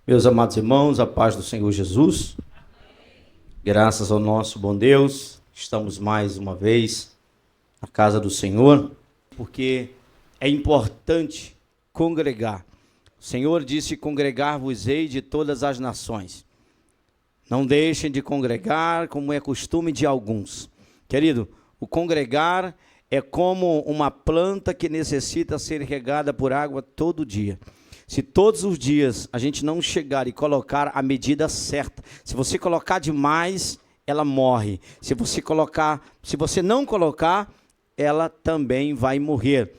Meus amados irmãos, a paz do Senhor Jesus, graças ao nosso bom Deus, estamos mais uma vez na casa do Senhor, porque é importante congregar. O Senhor disse: congregar-vos-ei de todas as nações. Não deixem de congregar, como é costume de alguns. Querido, o congregar é como uma planta que necessita ser regada por água todo dia. Se todos os dias a gente não chegar e colocar a medida certa, se você colocar demais, ela morre. Se você não colocar, ela também vai morrer.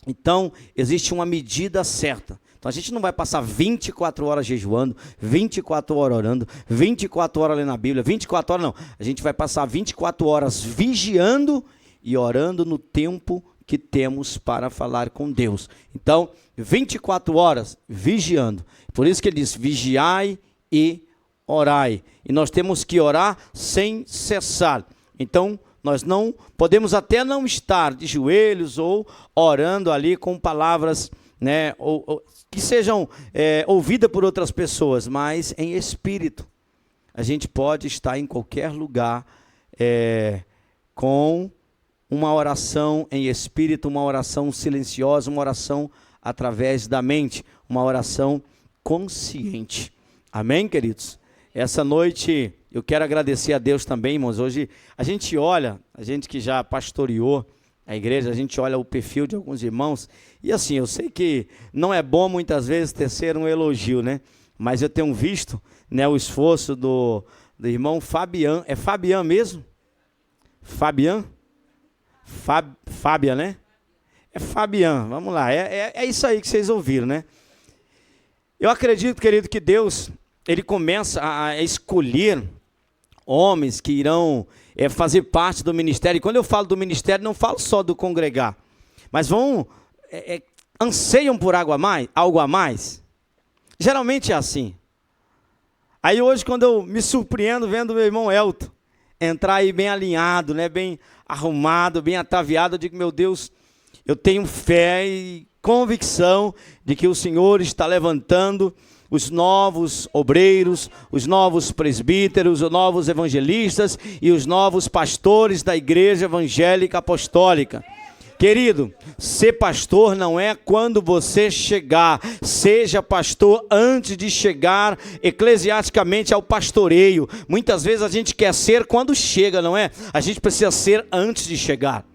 Então, existe uma medida certa. Então, a gente não vai passar 24 horas jejuando, 24 horas orando, 24 horas lendo a Bíblia, 24 horas não. A gente vai passar 24 horas vigiando e orando no tempo que temos para falar com Deus. Então, 24 horas vigiando. Por isso que ele diz: vigiai e orai. E nós temos que orar sem cessar. Então, nós não podemos até não estar de joelhos ou orando ali com palavras, né, que sejam ouvidas por outras pessoas, mas em espírito. A gente pode estar em qualquer lugar com uma oração em espírito, uma oração silenciosa, uma oração através da mente, uma oração consciente. Amém, queridos? Essa noite eu quero agradecer a Deus também, irmãos. Hoje a gente olha, a gente que já pastoreou a igreja, a gente olha o perfil de alguns irmãos, e assim, eu sei que não é bom muitas vezes tecer um elogio, né? Mas eu tenho visto, né, o esforço do irmão Fabian. É Fabian mesmo? Fabian? Fábia, né? É Fabian, vamos lá, é isso aí que vocês ouviram, né? Eu acredito, querido, que Deus, ele começa a escolher homens que irão fazer parte do ministério. E quando eu falo do ministério, não falo só do congregar, mas anseiam por algo a mais. Geralmente é assim. Aí hoje, quando eu me surpreendo vendo meu irmão Elton entrar aí bem alinhado, né, bem arrumado, bem ataviado, eu digo: meu Deus, eu tenho fé e convicção de que o Senhor está levantando os novos obreiros, os novos presbíteros, os novos evangelistas e os novos pastores da Igreja Evangélica Apostólica. Querido, ser pastor não é quando você chegar. Seja pastor antes de chegar eclesiasticamente ao pastoreio. Muitas vezes a gente quer ser quando chega, não é? A gente precisa ser antes de chegar.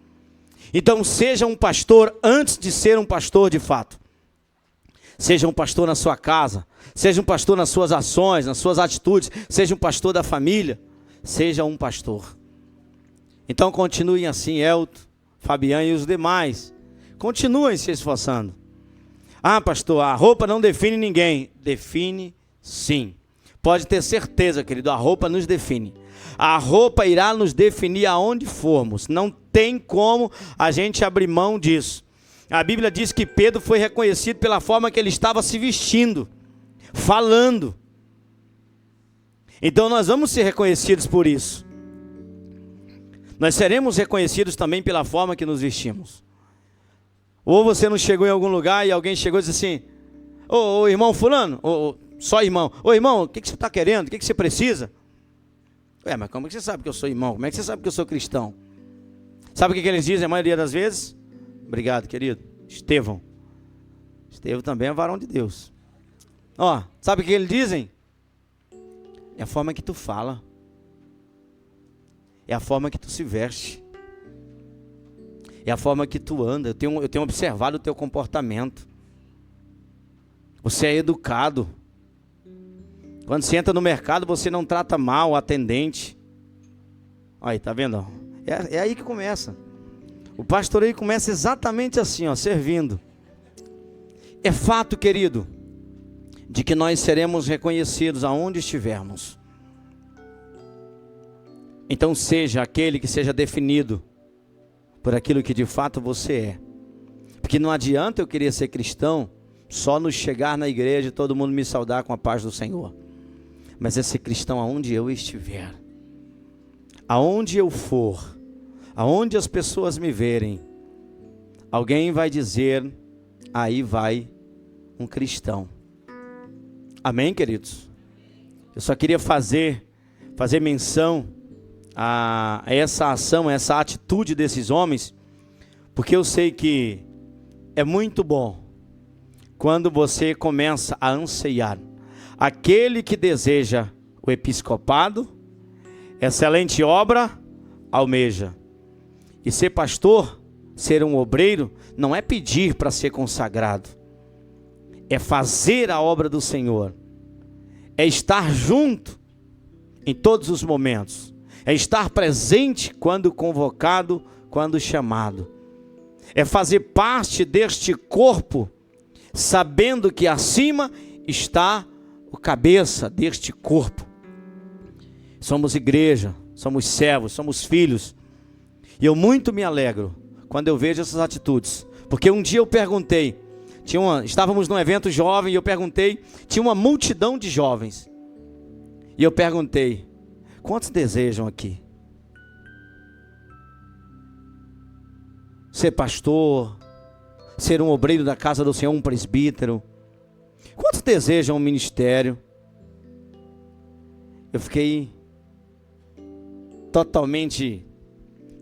Então seja um pastor antes de ser um pastor de fato. Seja um pastor na sua casa, seja um pastor nas suas ações, nas suas atitudes, seja um pastor da família, seja um pastor. Então continuem assim, Elton, Fabiano e os demais. Continuem se esforçando. Ah, pastor, a roupa não define ninguém. Define sim. Pode ter certeza, querido, a roupa nos define. A roupa irá nos definir aonde formos. Não tem como a gente abrir mão disso. A Bíblia diz que Pedro foi reconhecido pela forma que ele estava se vestindo, falando. Então nós vamos ser reconhecidos por isso. Nós seremos reconhecidos também pela forma que nos vestimos. Ou você não chegou em algum lugar e alguém chegou e disse assim: ô irmão fulano, só irmão, ô irmão, o que você está querendo? O que você precisa? Mas como é que você sabe que eu sou irmão? Como é que você sabe que eu sou cristão? Sabe o que eles dizem a maioria das vezes? Obrigado, querido. Estevão também é varão de Deus. Sabe o que eles dizem? É a forma que tu fala. É a forma que tu se veste. É a forma que tu anda. Eu tenho observado o teu comportamento. Você é educado. Quando você entra no mercado, você não trata mal o atendente. Aí, tá vendo? É aí que começa. O pastoreio começa exatamente assim, servindo. É fato, querido, de que nós seremos reconhecidos aonde estivermos. Então seja aquele que seja definido por aquilo que de fato você é. Porque não adianta eu querer ser cristão só no chegar na igreja e todo mundo me saudar com a paz do Senhor. Mas é ser cristão aonde eu estiver. Aonde eu for, aonde as pessoas me verem, alguém vai dizer: aí vai um cristão. Amém, queridos? Eu só queria fazer menção a essa ação, a essa atitude desses homens, porque eu sei que é muito bom quando você começa a anseiar. Aquele que deseja o episcopado, excelente obra, almeja. E ser pastor, ser um obreiro, não é pedir para ser consagrado. É fazer a obra do Senhor. É estar junto em todos os momentos. É estar presente quando convocado, quando chamado. É fazer parte deste corpo, sabendo que acima está o cabeça deste corpo. Somos igreja, somos servos, somos filhos. E eu muito me alegro quando eu vejo essas atitudes. Porque um dia eu perguntei, estávamos num evento jovem e eu perguntei, tinha uma multidão de jovens. E eu perguntei, quantos desejam aqui ser pastor, ser um obreiro da casa do Senhor, um presbítero? Quantos desejam um ministério? Eu fiquei totalmente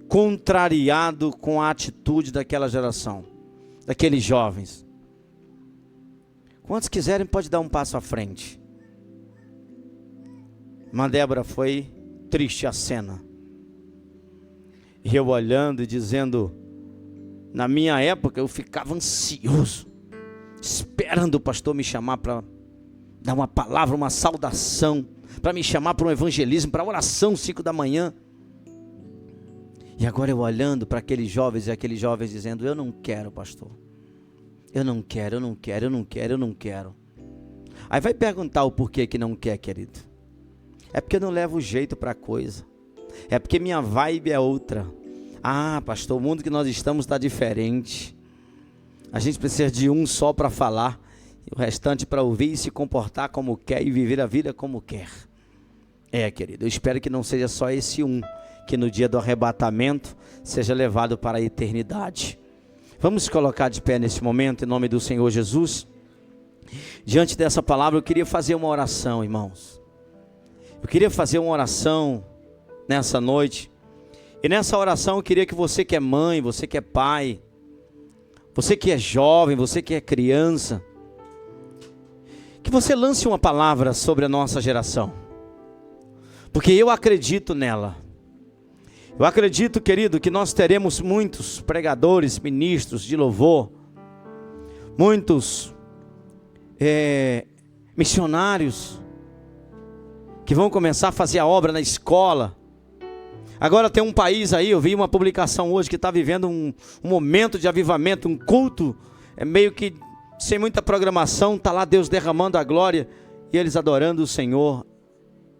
contrariado com a atitude daquela geração, daqueles jovens. Quantos quiserem, pode dar um passo à frente. Irmã Débora, foi triste a cena. E eu olhando e dizendo, na minha época eu ficava ansioso, esperando o pastor me chamar para dar uma palavra, uma saudação, para me chamar para um evangelismo, para oração 5 da manhã. E agora eu olhando para aqueles jovens e aqueles jovens dizendo, eu não quero, pastor. Eu não quero. Aí vai perguntar o porquê que não quer, querido. É porque eu não levo jeito para a coisa. É porque minha vibe é outra. Ah, pastor, o mundo que nós estamos está diferente. A gente precisa de um só para falar, e o restante para ouvir e se comportar como quer e viver a vida como quer. Querido, eu espero que não seja só esse um, que no dia do arrebatamento seja levado para a eternidade. Vamos colocar de pé nesse momento, em nome do Senhor Jesus. Diante dessa palavra eu queria fazer uma oração, irmãos. Eu queria fazer uma oração nessa noite. E nessa oração eu queria que você que é mãe, você que é pai, você que é jovem, você que é criança, que você lance uma palavra sobre a nossa geração. Porque eu acredito nela. Eu acredito, querido, que nós teremos muitos pregadores, ministros de louvor, muitos missionários que vão começar a fazer a obra na escola. Agora tem um país aí, eu vi uma publicação hoje que está vivendo um momento de avivamento, um culto, meio que sem muita programação, está lá Deus derramando a glória e eles adorando o Senhor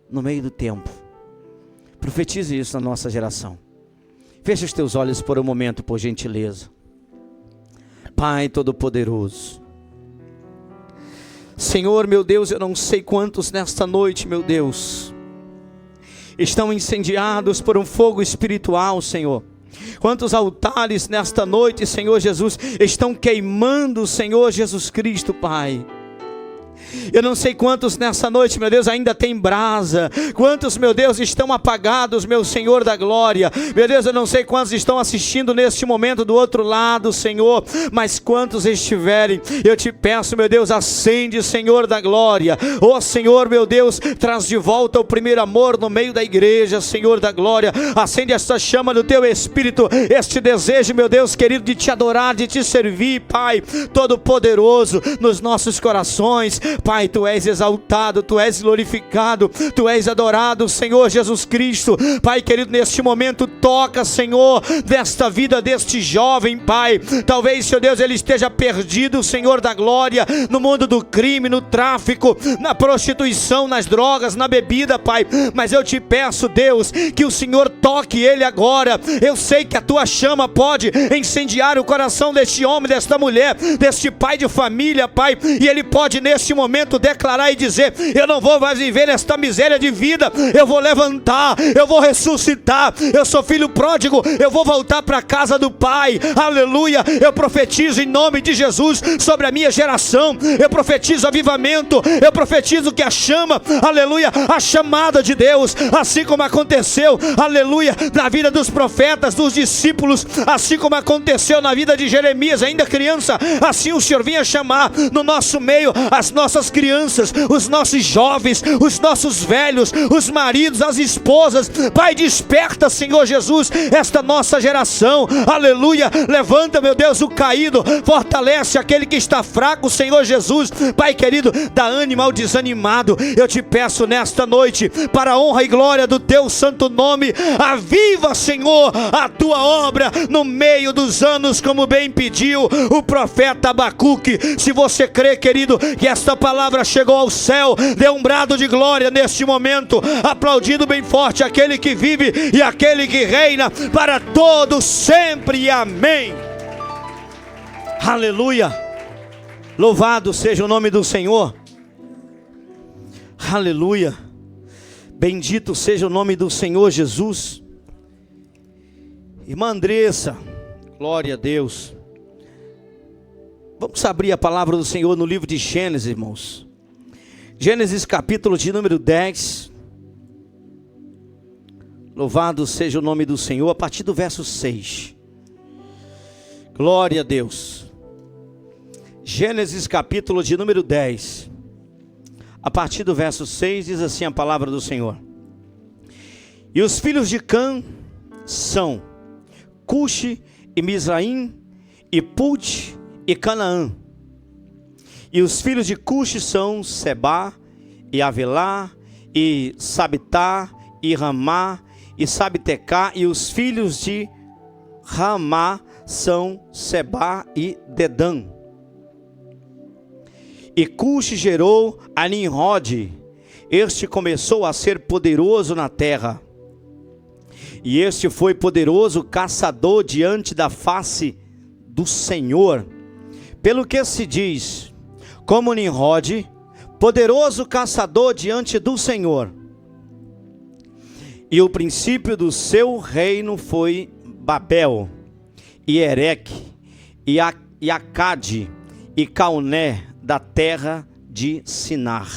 no meio do tempo. Profetize isso na nossa geração. Feche os teus olhos por um momento, por gentileza. Pai Todo-Poderoso, Senhor, meu Deus, eu não sei quantos nesta noite, meu Deus, estão incendiados por um fogo espiritual, Senhor. Quantos altares nesta noite, Senhor Jesus, estão queimando, Senhor Jesus Cristo, Pai. Eu não sei quantos nessa noite, meu Deus, ainda tem brasa. Quantos, meu Deus, estão apagados, meu Senhor da glória. Meu Deus, eu não sei quantos estão assistindo neste momento do outro lado, Senhor. Mas quantos estiverem, eu te peço, meu Deus, acende, Senhor da glória. Ó Senhor, meu Deus, traz de volta o primeiro amor no meio da igreja, Senhor da glória. Acende esta chama do teu Espírito, este desejo, meu Deus querido, de te adorar, de te servir, Pai Todo-Poderoso, nos nossos corações. Pai, Tu és exaltado, Tu és glorificado, Tu és adorado, Senhor Jesus Cristo. Pai querido, neste momento toca, Senhor, desta vida deste jovem, Pai. Talvez, Senhor Deus, ele esteja perdido, Senhor da glória, no mundo do crime, no tráfico, na prostituição, nas drogas, na bebida, Pai. Mas eu te peço, Deus, que o Senhor toque ele agora. Eu sei que a Tua chama pode incendiar o coração deste homem, desta mulher, deste pai de família, Pai. E ele pode neste momento momento declarar e dizer: eu não vou mais viver esta miséria de vida, eu vou levantar, eu vou ressuscitar. Eu sou filho pródigo, eu vou voltar para a casa do Pai. Aleluia. Eu profetizo em nome de Jesus sobre a minha geração. Eu profetizo avivamento, eu profetizo que a chama, aleluia, a chamada de Deus, assim como aconteceu, aleluia, na vida dos profetas, dos discípulos, assim como aconteceu na vida de Jeremias, ainda criança, assim o Senhor vinha chamar no nosso meio as nossas crianças, os nossos jovens, os nossos velhos, os maridos, as esposas. Pai, desperta, Senhor Jesus, esta nossa geração, aleluia. Levanta, meu Deus, o caído, fortalece aquele que está fraco, Senhor Jesus. Pai querido, dá ânimo ao desanimado. Eu te peço nesta noite, para a honra e glória do teu santo nome, aviva, Senhor, a tua obra no meio dos anos, como bem pediu o profeta Abacuque. Se você crê, querido, que esta palavra chegou ao céu, dê um brado de glória neste momento, aplaudindo bem forte aquele que vive e aquele que reina para todos sempre. Amém. Aleluia. Louvado seja o nome do Senhor. Aleluia. Bendito seja o nome do Senhor Jesus. Irmã Andressa, glória a Deus. Vamos abrir a palavra do Senhor no livro de Gênesis, irmãos. Gênesis capítulo de número 10. Louvado seja o nome do Senhor, a partir do verso 6. Glória a Deus. Gênesis capítulo de número 10. A partir do verso 6 diz assim a palavra do Senhor: E os filhos de Cã são Cuxi e Misraim e Put e Canaã. E os filhos de Cuxi são Sebá e Avilá e Sabitá e Ramá e Sabitecá. E os filhos de Ramá são Sebá e Dedã. E Cuxi gerou a Nimrode. Este começou a ser poderoso na terra. E este foi poderoso caçador diante da face do Senhor. Pelo que se diz, como Nimrode, poderoso caçador diante do Senhor. E o princípio do seu reino foi Babel, e Ereque, e Acade, e Cauné, da terra de Sinar.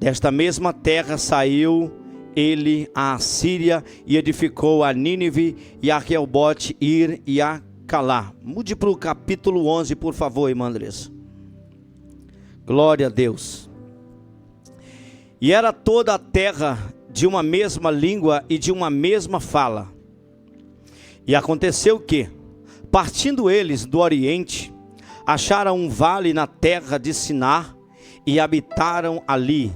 Desta mesma terra saiu ele a Assíria, e edificou a Nínive, e a Reobote, Ir e a Calá. Mude para o capítulo 11, por favor, irmã Andressa. Glória a Deus. E era toda a terra de uma mesma língua e de uma mesma fala. E aconteceu que, partindo eles do Oriente, acharam um vale na terra de Sinar e habitaram ali.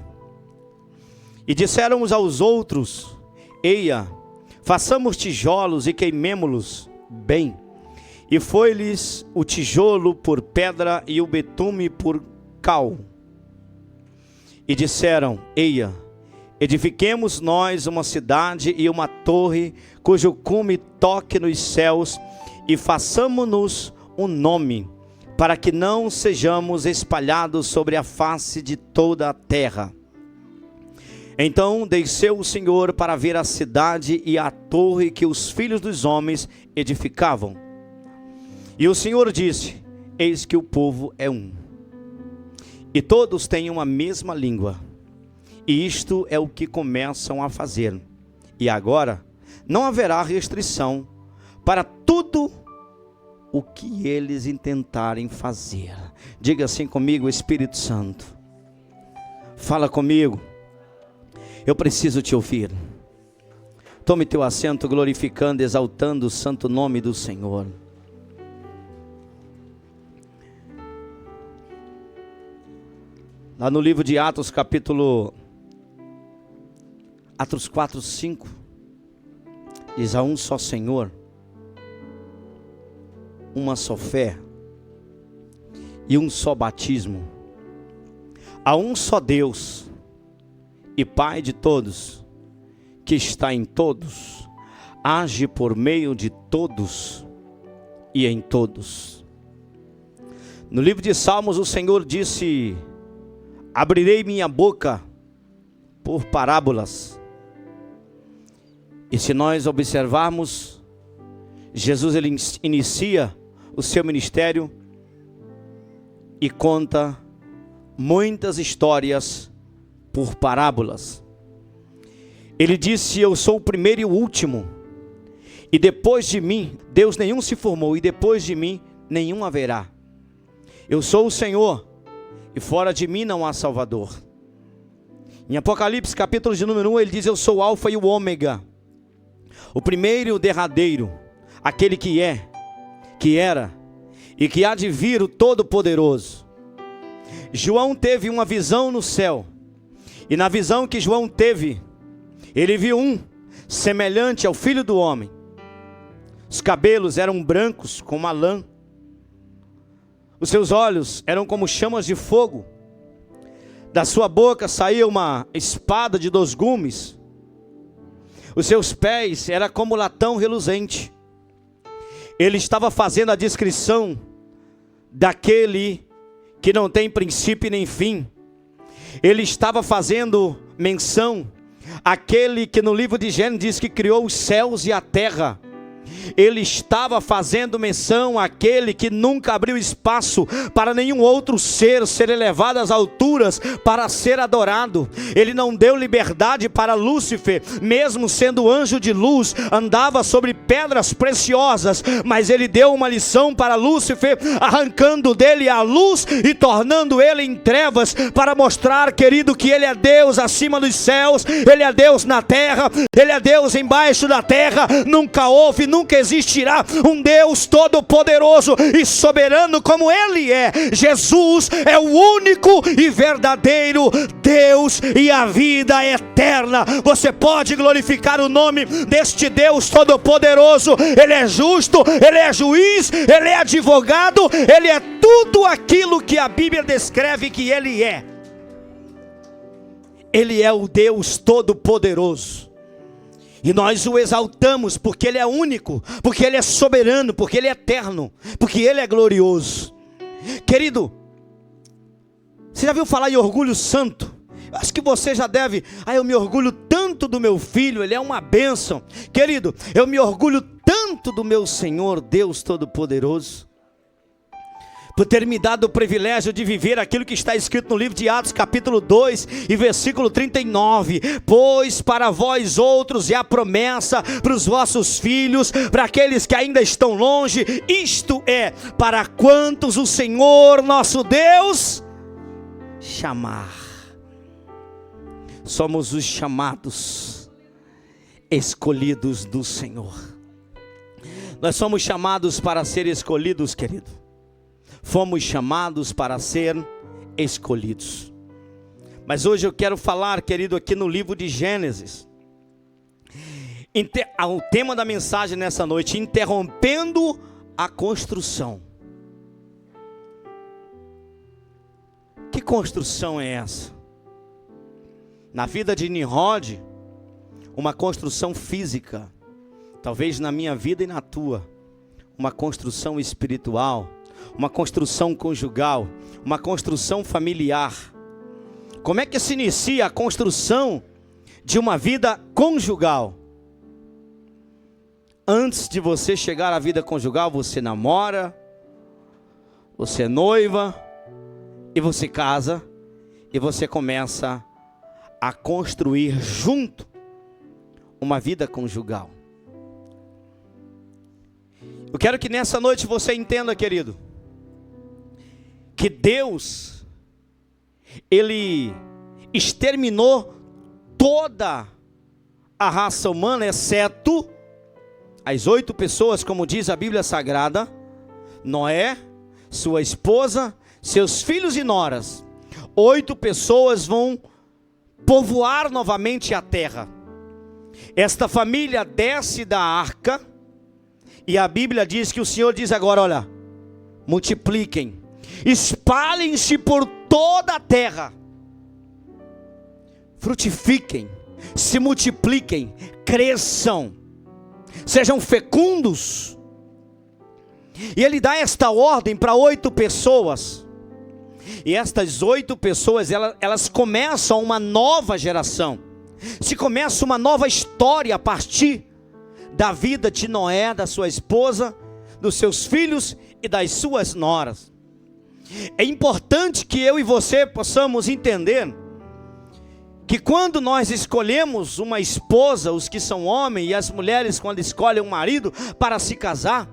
E disseram uns aos outros: Eia, façamos tijolos e queimemo-los bem. E foi-lhes o tijolo por pedra e o betume por cal. E disseram: Eia, edifiquemos nós uma cidade e uma torre, cujo cume toque nos céus, e façamo-nos um nome, para que não sejamos espalhados sobre a face de toda a terra. Então desceu o Senhor para ver a cidade e a torre que os filhos dos homens edificavam. E o Senhor disse: Eis que o povo é um, e todos têm uma mesma língua, e isto é o que começam a fazer. E agora não haverá restrição para tudo o que eles intentarem fazer. Diga assim comigo: Espírito Santo, fala comigo. Eu preciso te ouvir. Tome teu assento, glorificando, exaltando o santo nome do Senhor. Lá no livro de Atos, Atos 4, 5, diz: há um só Senhor, uma só fé e um só batismo. Há um só Deus e Pai de todos, que está em todos, age por meio de todos e em todos. No livro de Salmos, o Senhor disse abrirei minha boca por parábolas. E se nós observarmos, Jesus ele inicia o seu ministério e conta muitas histórias por parábolas. Ele disse: eu sou o primeiro e o último, e depois de mim Deus nenhum se formou, e depois de mim nenhum haverá. Eu sou o Senhor, e fora de mim não há Salvador. Em Apocalipse capítulo de número 1 ele diz: eu sou o Alfa e o Ômega, o primeiro e o derradeiro, aquele que é, que era e que há de vir, o Todo-Poderoso. João teve uma visão no céu, e na visão que João teve, ele viu um semelhante ao Filho do Homem. Os cabelos eram brancos como a lã, os seus olhos eram como chamas de fogo, da sua boca saía uma espada de 2 gumes, os seus pés eram como latão reluzente. Ele estava fazendo a descrição daquele que não tem princípio nem fim. Ele estava fazendo menção àquele que no livro de Gênesis diz que criou os céus e a terra. Ele estava fazendo menção àquele que nunca abriu espaço para nenhum outro ser elevado às alturas para ser adorado. Ele não deu liberdade para Lúcifer, mesmo sendo anjo de luz, andava sobre pedras preciosas, mas ele deu uma lição para Lúcifer, arrancando dele a luz e tornando ele em trevas, para mostrar, querido, que ele é Deus acima dos céus, ele é Deus na terra, ele é Deus embaixo da terra. Nunca houve, nunca existirá um Deus todo-poderoso e soberano como Ele é. Jesus é o único e verdadeiro Deus e a vida eterna. Você pode glorificar o nome deste Deus todo-poderoso. Ele é justo, Ele é juiz, Ele é advogado, Ele é tudo aquilo que a Bíblia descreve que Ele é. Ele é o Deus todo-poderoso. E nós o exaltamos porque Ele é único, porque Ele é soberano, porque Ele é eterno, porque Ele é glorioso. Querido, você já viu falar em orgulho santo? Acho que você já deve. Eu me orgulho tanto do meu filho, ele é uma bênção. Querido, eu me orgulho tanto do meu Senhor, Deus Todo-Poderoso, por ter me dado o privilégio de viver aquilo que está escrito no livro de Atos capítulo 2 e versículo 39, pois para vós outros é a promessa para os vossos filhos, para aqueles que ainda estão longe, isto é, para quantos o Senhor nosso Deus chamar. Somos os chamados, escolhidos do Senhor. Nós somos chamados para ser escolhidos, querido. Fomos chamados para ser escolhidos. Mas hoje eu quero falar, querido, aqui no livro de Gênesis. O tema da mensagem nessa noite: interrompendo a construção. Que construção é essa? Na vida de Nimrod, uma construção física. Talvez na minha vida e na tua, uma construção espiritual, uma construção conjugal, uma construção familiar. Como é que se inicia a construção de uma vida conjugal? Antes de você chegar à vida conjugal, você namora, você é noiva, e você casa, e você começa a construir junto uma vida conjugal. Eu quero que nessa noite você entenda, querido, que Deus, Ele exterminou toda a raça humana, exceto as 8 pessoas, como diz a Bíblia Sagrada: Noé, sua esposa, seus filhos e noras. 8 pessoas vão povoar novamente a terra. Esta família desce da arca, e a Bíblia diz que o Senhor diz agora: olha, multipliquem, espalhem-se por toda a terra, frutifiquem, se multipliquem, cresçam, sejam fecundos. E Ele dá esta ordem para 8 pessoas. E estas 8 pessoas, elas começam uma nova geração. Se começa uma nova história a partir da vida de Noé, da sua esposa, dos seus filhos e das suas noras. É importante que eu e você possamos entender que quando nós escolhemos uma esposa, os que são homens, e as mulheres quando escolhem um marido para se casar,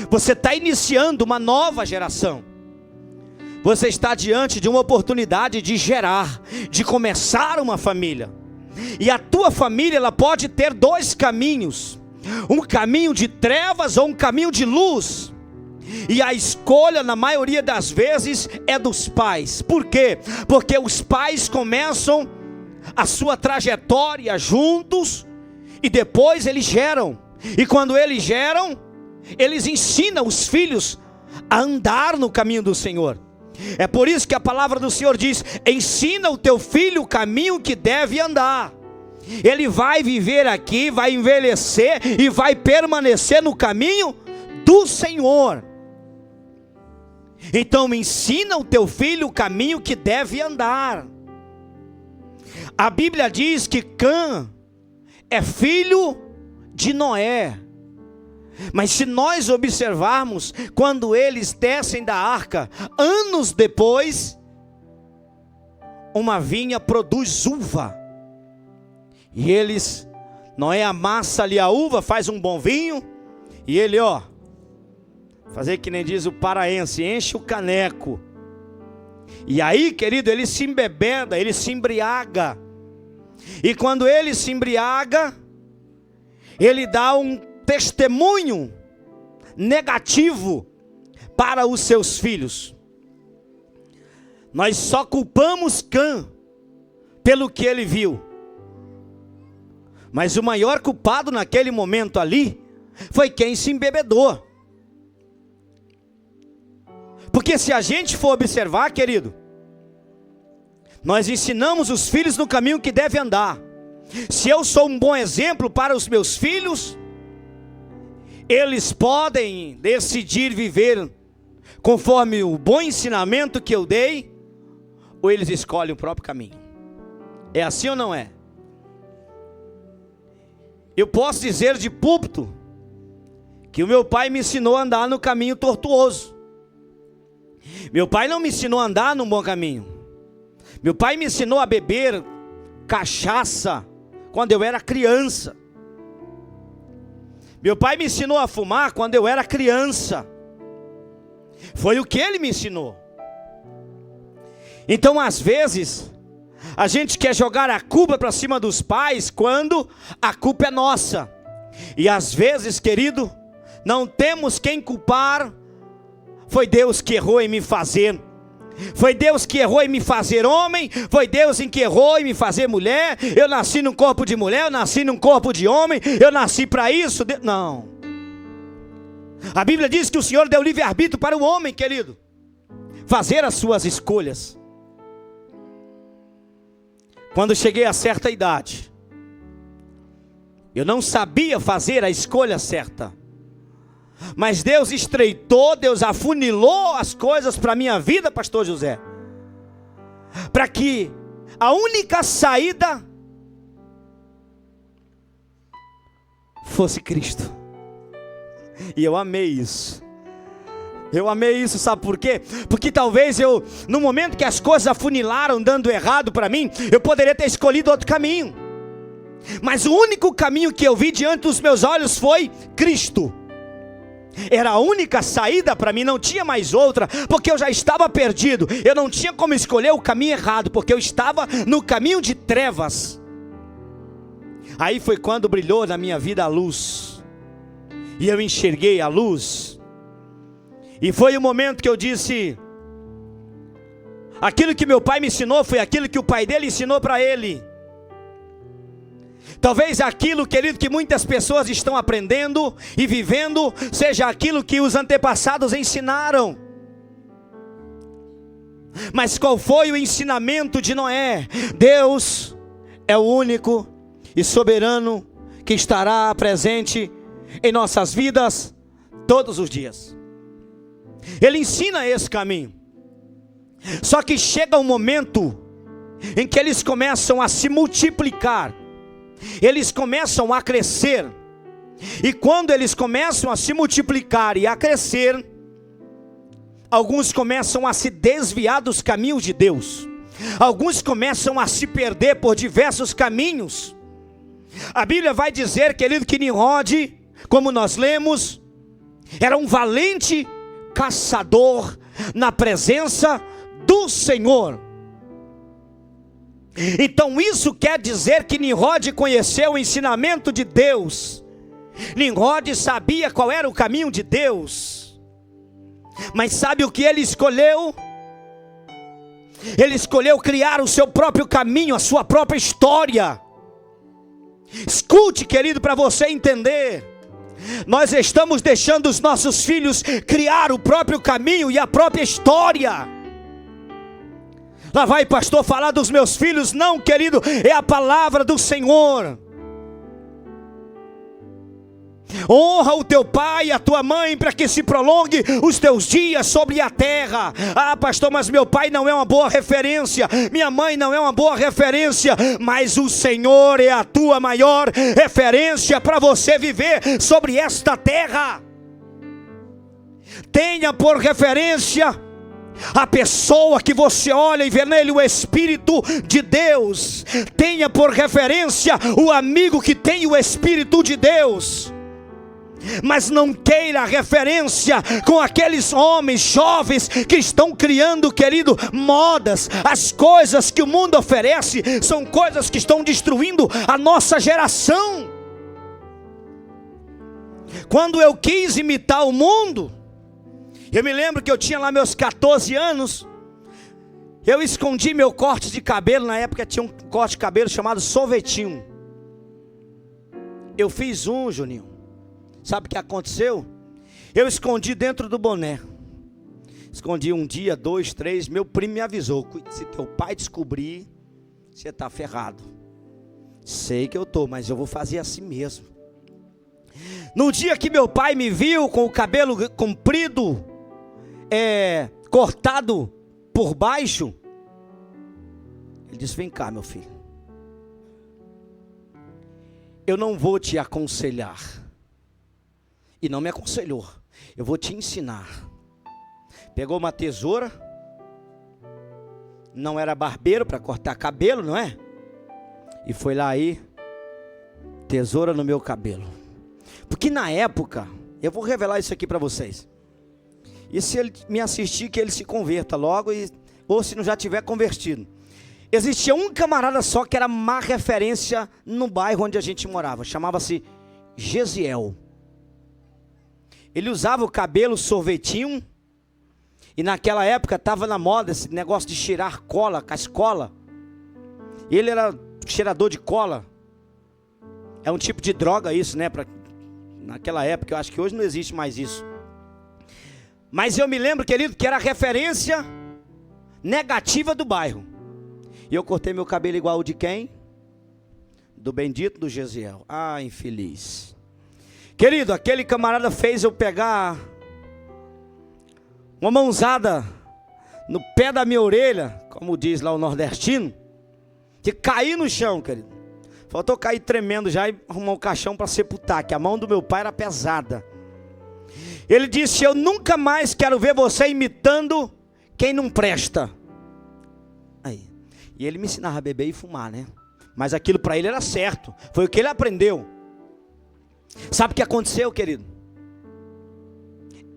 você está iniciando uma nova geração. Você está diante de uma oportunidade de gerar, de começar uma família. E a tua família, ela pode ter 2 caminhos. Um caminho de trevas ou um caminho de luz. E a escolha, na maioria das vezes, é dos pais. Por quê? Porque os pais começam a sua trajetória juntos e depois eles geram. E quando eles geram, eles ensinam os filhos a andar no caminho do Senhor. É por isso que a palavra do Senhor diz: ensina o teu filho o caminho que deve andar. Ele vai viver aqui, vai envelhecer e vai permanecer no caminho do Senhor. Então ensina o teu filho o caminho que deve andar. A Bíblia diz que Cã é filho de Noé. Mas se nós observarmos, quando eles descem da arca, anos depois, uma vinha produz uva. E eles, Noé amassa ali a uva, faz um bom vinho, e ele, fazer que nem diz o paraense, enche o caneco. E aí, querido, ele se embebeda, ele se embriaga. E quando ele se embriaga, ele dá um testemunho negativo para os seus filhos. Nós só culpamos Cã pelo que ele viu. Mas o maior culpado naquele momento ali foi quem se embebedou. Porque se a gente for observar, querido, nós ensinamos os filhos no caminho que deve andar. Se eu sou um bom exemplo para os meus filhos, eles podem decidir viver conforme o bom ensinamento que eu dei, ou eles escolhem o próprio caminho. É assim ou não é? Eu posso dizer de púlpito que o meu pai me ensinou a andar no caminho tortuoso. Meu pai não me ensinou a andar no bom caminho. Meu pai me ensinou a beber cachaça quando eu era criança. Meu pai me ensinou a fumar quando eu era criança. Foi o que ele me ensinou. Então, às vezes, a gente quer jogar a culpa para cima dos pais quando a culpa é nossa. E às vezes, querido, não temos quem culpar. Foi Deus que errou em me fazer. Foi Deus que errou em me fazer homem. Foi Deus que errou em me fazer mulher. Eu nasci num corpo de mulher, eu nasci num corpo de homem. Eu nasci para isso. Não. A Bíblia diz que o Senhor deu livre-arbítrio para o homem, querido, fazer as suas escolhas. Quando cheguei a certa idade, eu não sabia fazer a escolha certa. Mas Deus estreitou, Deus afunilou as coisas para a minha vida, pastor José, para que a única saída fosse Cristo. E eu amei isso. Eu amei isso, sabe por quê? Porque talvez no momento que as coisas afunilaram, dando errado para mim, eu poderia ter escolhido outro caminho. Mas o único caminho que eu vi diante dos meus olhos foi Cristo. Era a única saída para mim, não tinha mais outra, porque eu já estava perdido. Eu não tinha como escolher o caminho errado, porque eu estava no caminho de trevas. Aí foi quando brilhou na minha vida a luz, e eu enxerguei a luz. E foi o momento que eu disse: aquilo que meu pai me ensinou foi aquilo que o pai dele ensinou para ele. Talvez aquilo, querido, que muitas pessoas estão aprendendo e vivendo, seja aquilo que os antepassados ensinaram. Mas qual foi o ensinamento de Noé? Deus é o único e soberano que estará presente em nossas vidas todos os dias. Ele ensina esse caminho. Só que chega um momento em que eles começam a se multiplicar, eles começam a crescer, e quando eles começam a se multiplicar e a crescer, alguns começam a se desviar dos caminhos de Deus, alguns começam a se perder por diversos caminhos. A Bíblia vai dizer, querido, que Nimrod, como nós lemos, era um valente caçador na presença do Senhor. Então isso quer dizer que Nimrod conheceu o ensinamento de Deus. Nimrod sabia qual era o caminho de Deus. Mas sabe o que ele escolheu? Ele escolheu criar o seu próprio caminho, a sua própria história. Escute, querido, para você entender. Nós estamos deixando os nossos filhos criar o próprio caminho e a própria história. Lá vai pastor falar dos meus filhos. Não, querido, é a palavra do Senhor. Honra o teu pai e a tua mãe, para que se prolongue os teus dias sobre a terra. Ah, pastor, mas meu pai não é uma boa referência, minha mãe não é uma boa referência, mas o Senhor é a tua maior referência para você viver sobre esta terra. Tenha por referência a pessoa que você olha e vê nele o Espírito de Deus. Tenha por referência o amigo que tem o Espírito de Deus. Mas não queira referência com aqueles homens jovens que estão criando, querido, modas. As coisas que o mundo oferece são coisas que estão destruindo a nossa geração. Quando eu quis imitar o mundo, eu me lembro que eu tinha lá meus 14 anos, eu escondi meu corte de cabelo. Na época tinha um corte de cabelo chamado sorvetinho. Eu fiz um, Juninho. Sabe o que aconteceu? Eu escondi dentro do boné. Escondi um dia, 2, 3. Meu primo me avisou: se teu pai descobrir, você está ferrado. Sei que eu estou, mas eu vou fazer assim mesmo. No dia que meu pai me viu com o cabelo comprido, cortado por baixo, ele disse: vem cá, meu filho, eu não vou te aconselhar. E não me aconselhou, eu vou te ensinar. Pegou uma tesoura, não era barbeiro para cortar cabelo, não é? E foi lá aí, tesoura no meu cabelo. Porque na época, eu vou revelar isso aqui para vocês. E se ele me assistir, que ele se converta logo, ou se não já tiver convertido. Existia um camarada só que era má referência no bairro onde a gente morava. Chamava-se Gesiel. Ele usava o cabelo sorvetinho. E naquela época estava na moda esse negócio de cheirar cola, cascola. Ele era cheirador de cola. É um tipo de droga isso, né? Naquela época, eu acho que hoje não existe mais isso. Mas eu me lembro, querido, que era a referência negativa do bairro. E eu cortei meu cabelo igual o de quem? Do bendito do Gesiel. Ah, infeliz. Querido, aquele camarada fez eu pegar uma mãozada no pé da minha orelha, como diz lá o nordestino, que caí no chão, querido. Faltou cair tremendo já e arrumar um caixão para sepultar, que a mão do meu pai era pesada. Ele disse: eu nunca mais quero ver você imitando quem não presta. Aí. E ele me ensinava a beber e fumar, né? Mas aquilo para ele era certo, foi o que ele aprendeu. Sabe o que aconteceu, querido?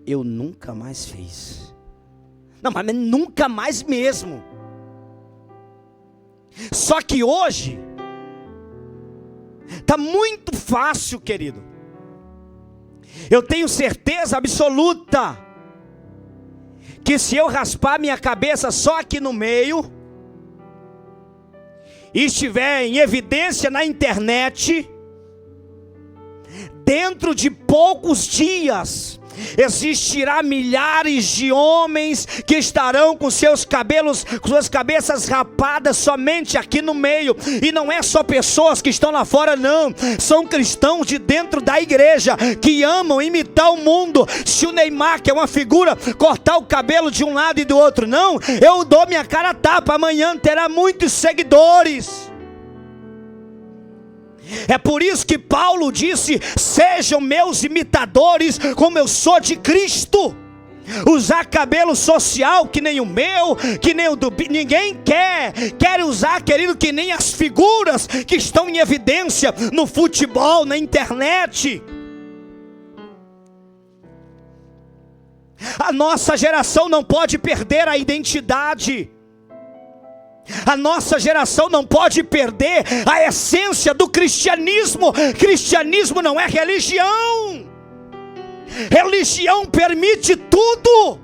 Eu nunca mais fiz. Não, mas nunca mais mesmo. Só que hoje está muito fácil, querido. Eu tenho certeza absoluta que se eu raspar minha cabeça só aqui no meio e estiver em evidência na internet, dentro de poucos dias existirá milhares de homens que estarão com seus cabelos, com suas cabeças rapadas somente aqui no meio. E não é só pessoas que estão lá fora, não, são cristãos de dentro da igreja que amam imitar o mundo. Se o Neymar, que é uma figura, cortar o cabelo de um lado e do outro, não, eu dou minha cara a tapa, amanhã terá muitos seguidores. É por isso que Paulo disse: sejam meus imitadores como eu sou de Cristo. Usar cabelo social que nem o meu, que nem o do... Ninguém quer usar, querido, que nem as figuras que estão em evidência no futebol, na internet. A nossa geração não pode perder a identidade. A nossa geração não pode perder a essência do cristianismo. Cristianismo não é religião. Religião permite tudo,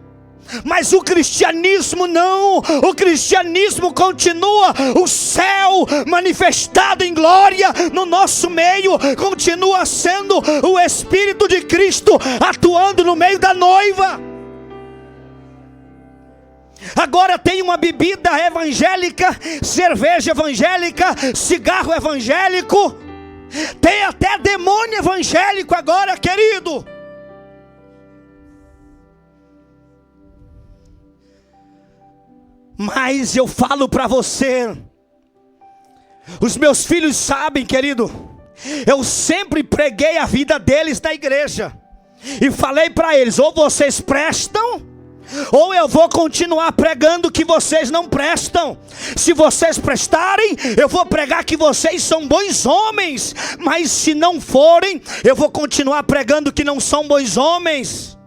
mas o cristianismo não. O cristianismo continua o céu manifestado em glória no nosso meio. Continua sendo o Espírito de Cristo atuando no meio da noiva. Agora tem uma bebida evangélica, cerveja evangélica, cigarro evangélico, tem até demônio evangélico agora, querido. Mas eu falo para você, os meus filhos sabem, querido, eu sempre preguei a vida deles na igreja e falei para eles: ou vocês prestam, ou eu vou continuar pregando que vocês não prestam. Se vocês prestarem, eu vou pregar que vocês são bons homens, mas se não forem, eu vou continuar pregando que não são bons homens.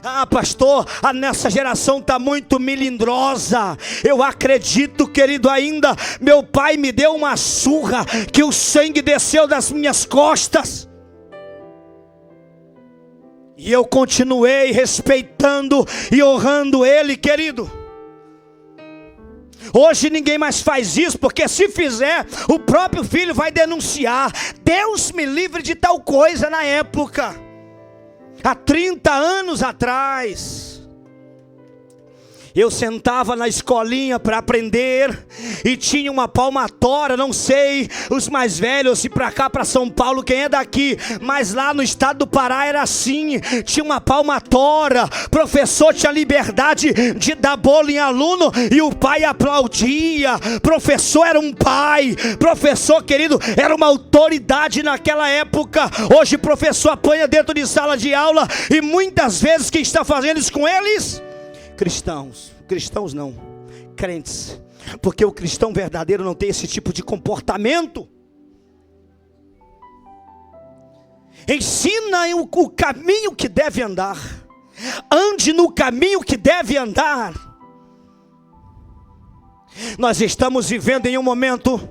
Ah, pastor, a nossa geração está muito melindrosa. Eu acredito, querido, ainda meu pai me deu uma surra que o sangue desceu das minhas costas, e eu continuei respeitando e honrando ele, querido. Hoje ninguém mais faz isso, porque se fizer, o próprio filho vai denunciar. Deus me livre de tal coisa na época. Há 30 anos atrás, eu sentava na escolinha para aprender e tinha uma palmatória. Não sei, os mais velhos, se para cá, para São Paulo, quem é daqui, mas lá no estado do Pará era assim, tinha uma palmatória. Professor tinha liberdade de dar bolo em aluno e o pai aplaudia. Professor era um pai, professor, querido, era uma autoridade naquela época. Hoje professor apanha dentro de sala de aula, e muitas vezes quem está fazendo isso com eles? Cristãos não, crentes, porque o cristão verdadeiro não tem esse tipo de comportamento. Ensina o caminho que deve andar, ande no caminho que deve andar. Nós estamos vivendo em um momento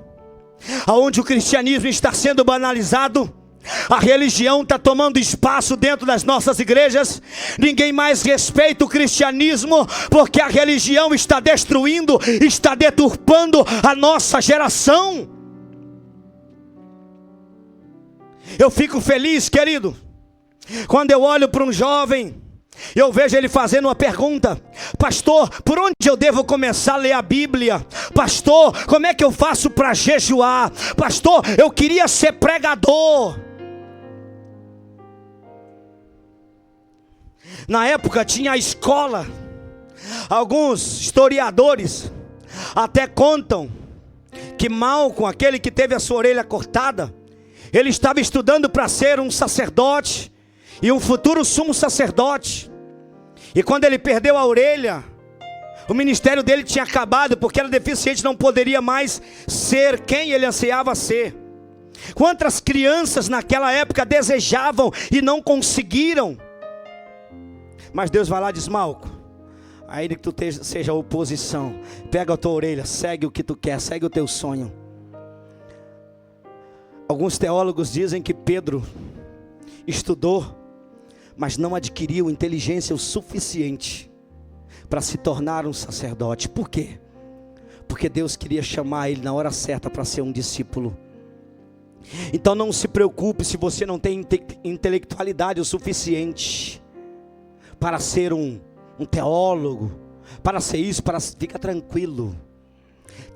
onde o cristianismo está sendo banalizado. A religião está tomando espaço dentro das nossas igrejas. Ninguém mais respeita o cristianismo, porque a religião está destruindo, está deturpando a nossa geração. Eu fico feliz, querido, quando eu olho para um jovem, eu vejo ele fazendo uma pergunta: pastor, por onde eu devo começar a ler a Bíblia? Pastor, como é que eu faço para jejuar? Pastor, eu queria ser pregador. Na época tinha a escola. Alguns historiadores até contam que Malco, aquele que teve a sua orelha cortada, ele estava estudando para ser um sacerdote e um futuro sumo sacerdote. E quando ele perdeu a orelha, o ministério dele tinha acabado, porque era deficiente, não poderia mais ser quem ele ansiava ser. Quantas crianças naquela época desejavam e não conseguiram? Mas Deus vai lá e diz: Malco, ainda que tu seja oposição, pega a tua orelha, segue o que tu quer, segue o teu sonho. Alguns teólogos dizem que Pedro estudou, mas não adquiriu inteligência o suficiente para se tornar um sacerdote. Por quê? Porque Deus queria chamar ele na hora certa para ser um discípulo. Então não se preocupe se você não tem intelectualidade o suficiente para ser um teólogo, para ser isso, fica tranquilo.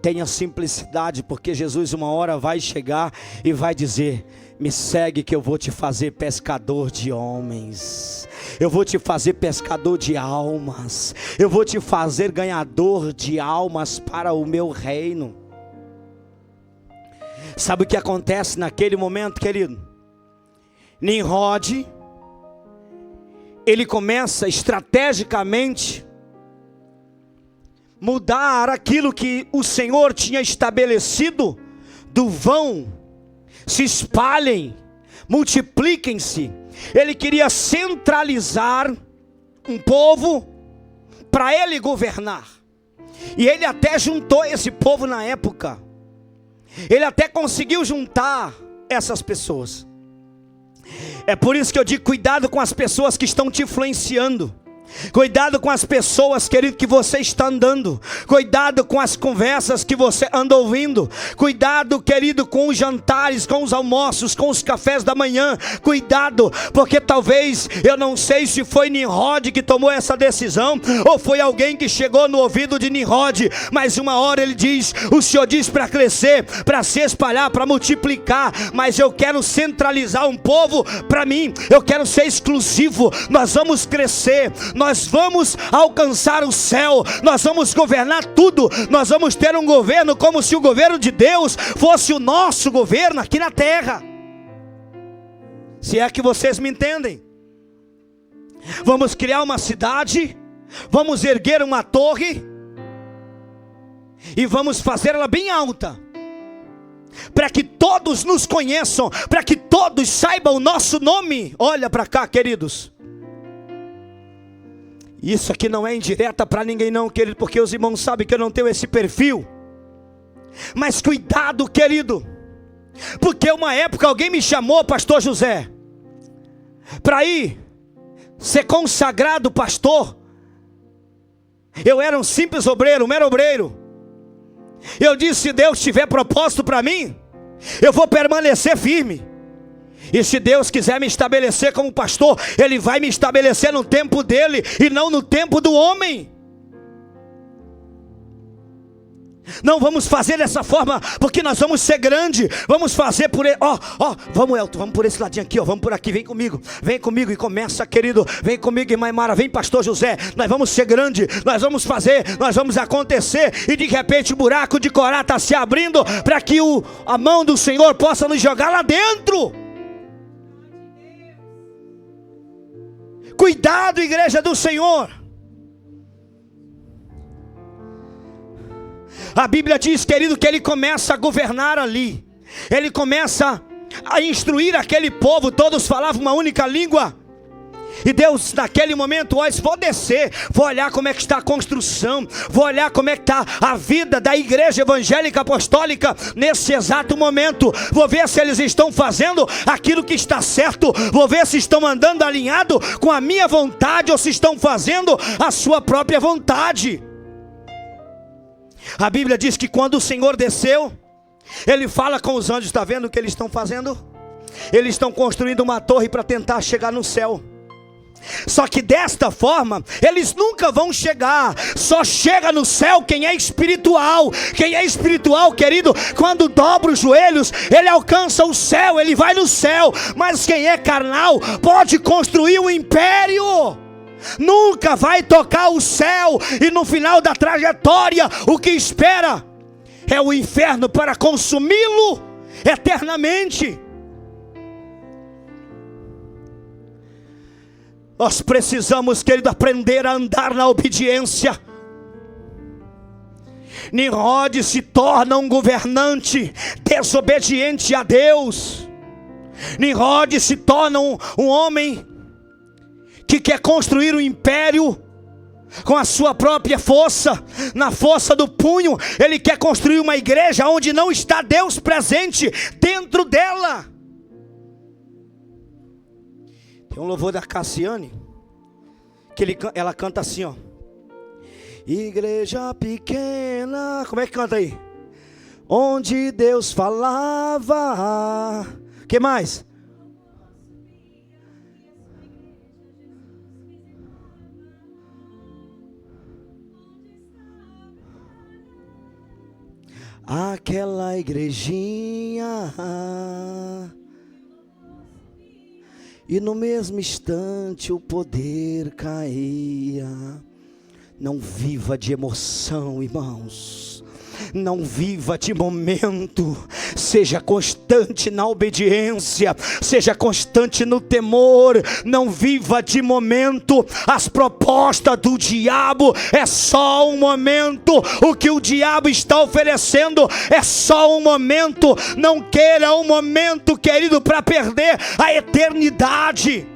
Tenha simplicidade, porque Jesus uma hora vai chegar e vai dizer: me segue que eu vou te fazer pescador de homens, eu vou te fazer pescador de almas, eu vou te fazer ganhador de almas para o meu reino. Sabe o que acontece naquele momento, querido? Nimrod, ele começa estrategicamente mudar aquilo que o Senhor tinha estabelecido, do vão, se espalhem, multipliquem-se. Ele queria centralizar um povo para ele governar, e ele até juntou esse povo na época, ele até conseguiu juntar essas pessoas. É por isso que eu digo, cuidado com as pessoas que estão te influenciando. Cuidado com as pessoas, querido, que você está andando. Cuidado com as conversas que você anda ouvindo. Cuidado, querido, com os jantares, com os almoços, com os cafés da manhã. Cuidado, porque talvez, eu não sei se foi Nimrod que tomou essa decisão, ou foi alguém que chegou no ouvido de Nimrod. Mas uma hora ele diz: o Senhor diz para crescer, para se espalhar, para multiplicar, mas eu quero centralizar um povo para mim. Eu quero ser exclusivo. Nós vamos crescer, nós vamos alcançar o céu, nós vamos governar tudo, nós vamos ter um governo como se o governo de Deus fosse o nosso governo aqui na terra. Se é que vocês me entendem. Vamos criar uma cidade, vamos erguer uma torre e vamos fazer ela bem alta, para que todos nos conheçam, para que todos saibam o nosso nome. Olha para cá, queridos. Isso aqui não é indireta para ninguém não, querido, porque os irmãos sabem que eu não tenho esse perfil. Mas cuidado, querido, porque uma época alguém me chamou, pastor José, para ir ser consagrado pastor. Eu era um simples obreiro, um mero obreiro. Eu disse: se Deus tiver propósito para mim, eu vou permanecer firme. E se Deus quiser me estabelecer como pastor, Ele vai me estabelecer no tempo dEle e não no tempo do homem. Não vamos fazer dessa forma, porque nós vamos ser grande. Vamos fazer por ele. Vamos, Elton, vamos por esse ladinho aqui, vamos por aqui, vem comigo e começa, querido. Vem comigo, irmã Mara, vem pastor José. Nós vamos ser grande, nós vamos fazer, nós vamos acontecer. E de repente o buraco de Corá está se abrindo, para que a mão do Senhor possa nos jogar lá dentro. Cuidado, igreja do Senhor. A Bíblia diz, querido, que ele começa a governar ali. Ele começa a instruir aquele povo. Todos falavam uma única língua. E Deus naquele momento: olha, vou descer, vou olhar como é que está a construção, vou olhar como é que está a vida da igreja evangélica apostólica nesse exato momento. Vou ver se eles estão fazendo aquilo que está certo, vou ver se estão andando alinhado com a minha vontade, ou se estão fazendo a sua própria vontade. A Bíblia diz que quando o Senhor desceu, Ele fala com os anjos. Está vendo o que eles estão fazendo? Eles estão construindo uma torre para tentar chegar no céu. Só que desta forma, eles nunca vão chegar. Só chega no céu quem é espiritual. Quem é espiritual, querido, quando dobra os joelhos, ele alcança o céu, ele vai no céu. Mas quem é carnal pode construir um império, nunca vai tocar o céu. E no final da trajetória, o que espera é o inferno para consumi-lo eternamente. Nós precisamos, querido, aprender a andar na obediência. Nimrod se torna um governante desobediente a Deus. Nimrod se torna um homem que quer construir um império com a sua própria força, na força do punho. Ele quer construir uma igreja onde não está Deus presente dentro dela. Tem um louvor da Cassiane, que ela canta assim, ó: igreja pequena. Como é que canta aí? onde Deus falava. Que mais? Aquela igrejinha, e no mesmo instante o poder caía. Não viva de emoção, irmãos. Não viva de momento. Seja constante na obediência. Seja constante no temor. Não viva de momento. As propostas do diabo é só um momento. O que o diabo está oferecendo é só um momento. Não queira um momento, querido, para perder a eternidade.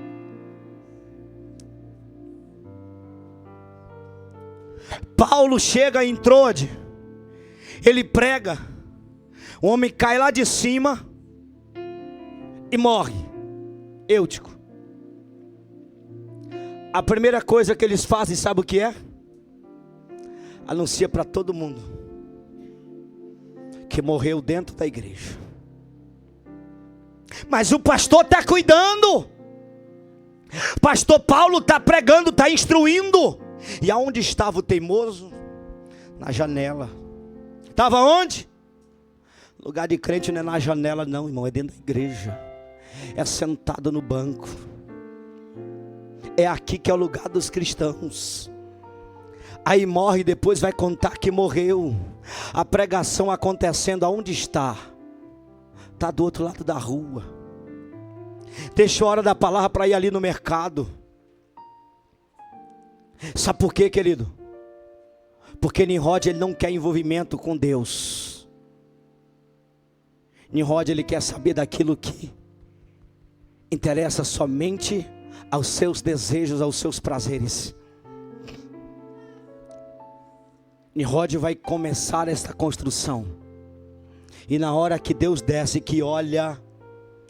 Paulo chega em Trode, ele prega, o homem cai lá de cima e morre, Eutico. A primeira coisa que eles fazem, sabe o que é? Anuncia para todo mundo que morreu dentro da igreja. Mas o pastor está cuidando, pastor Paulo está pregando, está instruindo. E aonde estava o teimoso? Na janela. Estava onde? Lugar de crente não é na janela não, irmão, é dentro da igreja. É sentado no banco. É aqui que é o lugar dos cristãos. Aí morre e depois vai contar que morreu. A pregação acontecendo aonde está? Está do outro lado da rua. Deixa a hora da palavra para ir ali no mercado. Sabe por quê, querido? Porque Nimrod, ele não quer envolvimento com Deus. Nimrod, ele quer saber daquilo que interessa somente aos seus desejos, aos seus prazeres. Nimrod vai começar esta construção. E na hora que Deus desce, que olha,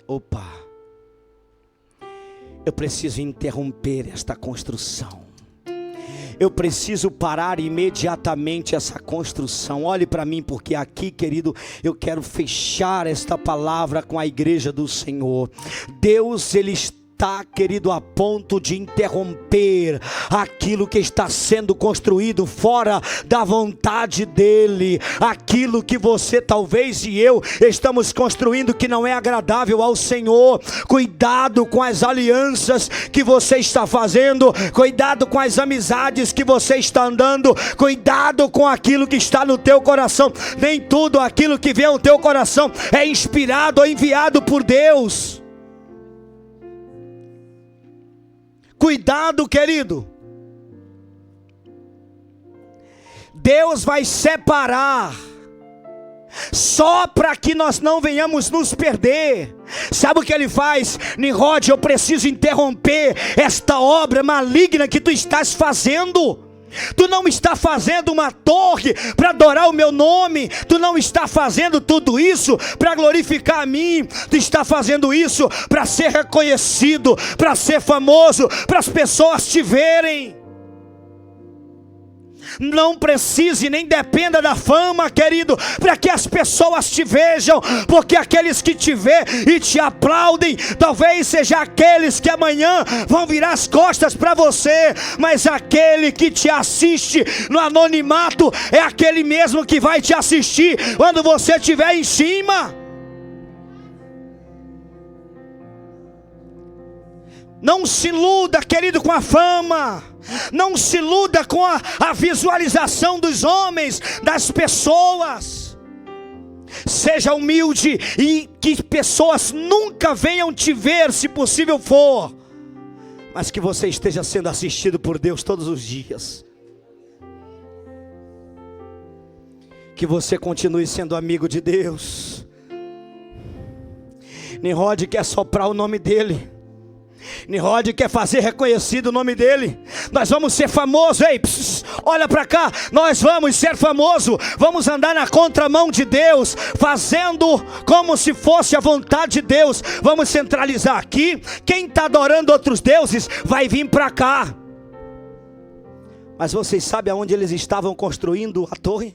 opa, eu preciso interromper esta construção. Eu preciso parar imediatamente essa construção. Olhe para mim, porque aqui, querido, eu quero fechar esta palavra com a igreja do Senhor. Deus, Ele está, querido, a ponto de interromper aquilo que está sendo construído fora da vontade dEle. Aquilo que você, talvez, e eu estamos construindo que não é agradável ao Senhor. Cuidado com as alianças que você está fazendo. Cuidado com as amizades que você está andando. Cuidado com aquilo que está no teu coração. Nem tudo aquilo que vem ao teu coração é inspirado ou enviado por Deus. Cuidado, querido. Deus vai separar só para que nós não venhamos nos perder. Sabe o que Ele faz? Nimrod, eu preciso interromper esta obra maligna que tu estás fazendo. Tu não está fazendo uma torre para adorar o meu nome. Tu não está fazendo tudo isso para glorificar a mim. Tu está fazendo isso para ser reconhecido, para ser famoso, para as pessoas te verem. Não precise nem dependa da fama, querido, para que as pessoas te vejam, porque aqueles que te vê e te aplaudem, talvez seja aqueles que amanhã vão virar as costas para você, mas aquele que te assiste no anonimato é aquele mesmo que vai te assistir quando você estiver em cima. Não se iluda, querido, com a fama. Não se iluda com a visualização dos homens, das pessoas. Seja humilde e que pessoas nunca venham te ver, se possível for, mas que você esteja sendo assistido por Deus todos os dias. Que você continue sendo amigo de Deus. Nimrod quer soprar o nome dele. Nimrod quer fazer reconhecido o nome dele. Nós vamos ser famosos, ei, olha para cá, nós vamos ser famosos. Vamos andar na contramão de Deus, fazendo como se fosse a vontade de Deus. Vamos centralizar aqui. Quem está adorando outros deuses vai vir para cá. Mas vocês sabem aonde eles estavam construindo a torre?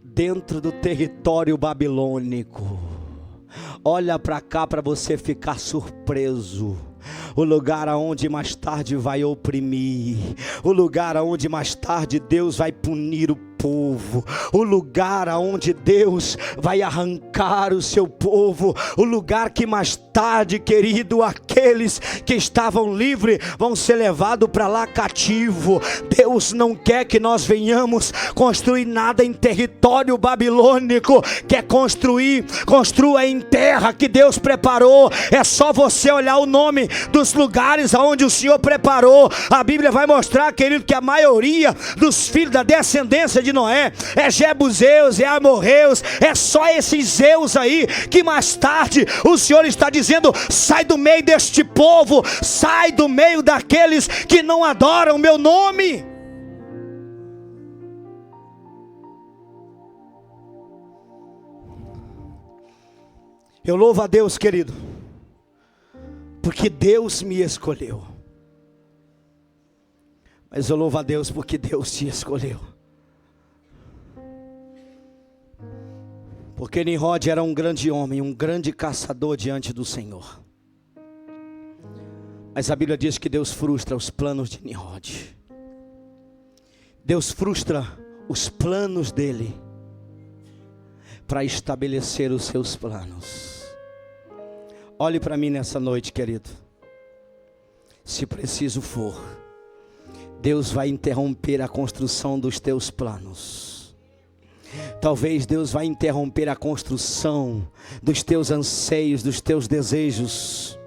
Dentro do território babilônico. Olha para cá para você ficar surpreso. O lugar aonde mais tarde vai oprimir, o lugar aonde mais tarde Deus vai punir o povo, o lugar aonde Deus vai arrancar o seu povo, o lugar que mais tarde, querido, aqueles que estavam livres vão ser levados para lá cativo. Deus não quer que nós venhamos construir nada em território babilônico, quer construa em terra que Deus preparou. É só você olhar o nome dos lugares aonde o Senhor preparou. A Bíblia vai mostrar, querido, que a maioria dos filhos da descendência de Noé é Jebuseus, é Amorreus, é só esses Zeus aí que mais tarde o Senhor está dizendo: sai do meio deste povo, sai do meio daqueles que não adoram o meu nome. Eu louvo a Deus, querido, porque Deus me escolheu. Mas eu louvo a Deus porque Deus te escolheu. Porque Nimrod era um grande homem, um grande caçador diante do Senhor. Mas a Bíblia diz que Deus frustra os planos de Nimrod. Deus frustra os planos dele para estabelecer os seus planos. Olhe para mim nessa noite, querido. Se preciso for, Deus vai interromper a construção dos teus planos. Talvez Deus vai interromper a construção dos teus anseios, dos teus desejos,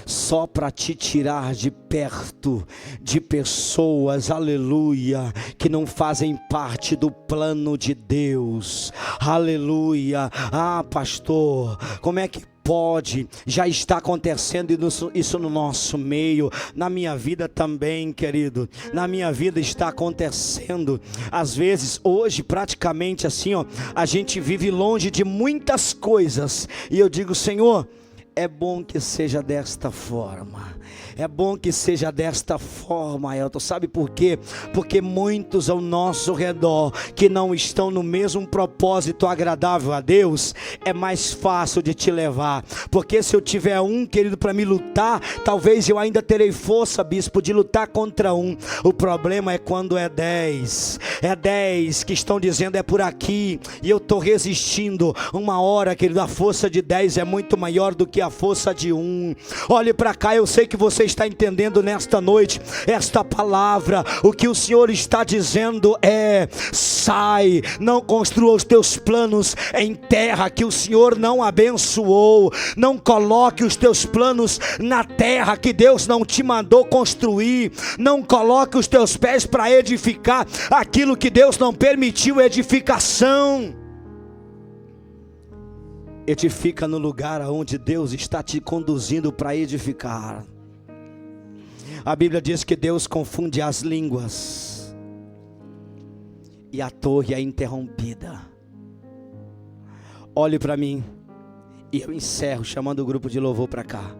só para te tirar de perto de pessoas, aleluia, que não fazem parte do plano de Deus, aleluia. Ah, pastor, como é que pode? Já está acontecendo isso no nosso meio, na minha vida também, querido, na minha vida está acontecendo. Às vezes, hoje, praticamente assim, a gente vive longe de muitas coisas, e eu digo: Senhor, é bom que seja desta forma. É bom que seja desta forma, Elton. Sabe por quê? Porque muitos ao nosso redor que não estão no mesmo propósito agradável a Deus, é mais fácil de te levar. Porque se eu tiver um, querido, para me lutar, talvez eu ainda terei força, bispo, de lutar contra um. O problema é quando é 10. É 10 que estão dizendo é por aqui, e eu estou resistindo. Uma hora, querido, a força de 10 é muito maior do que a força de um. Olhe para cá, eu sei que você está entendendo nesta noite esta palavra. O que o Senhor está dizendo é: sai, não construa os teus planos em terra que o Senhor não abençoou. Não coloque os teus planos na terra que Deus não te mandou construir. Não coloque os teus pés para edificar aquilo que Deus não permitiu edificação. Edifica no lugar aonde Deus está te conduzindo para edificar. A Bíblia diz que Deus confunde as línguas, e a torre é interrompida. Olhe para mim, e eu encerro chamando o grupo de louvor para cá.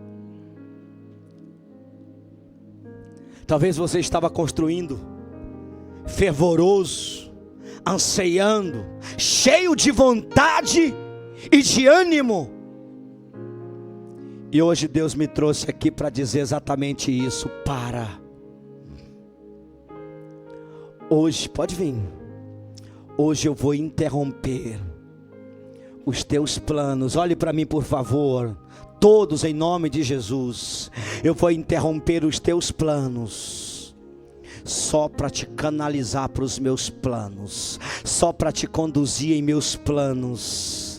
Talvez você estava construindo, fervoroso, anseiando, cheio de vontade e de ânimo. E hoje Deus me trouxe aqui para dizer exatamente isso. Para. Hoje, pode vir. Hoje eu vou interromper os teus planos. Olhe para mim, por favor. Todos, em nome de Jesus. Eu vou interromper os teus planos, só para te canalizar para os meus planos, só para te conduzir em meus planos.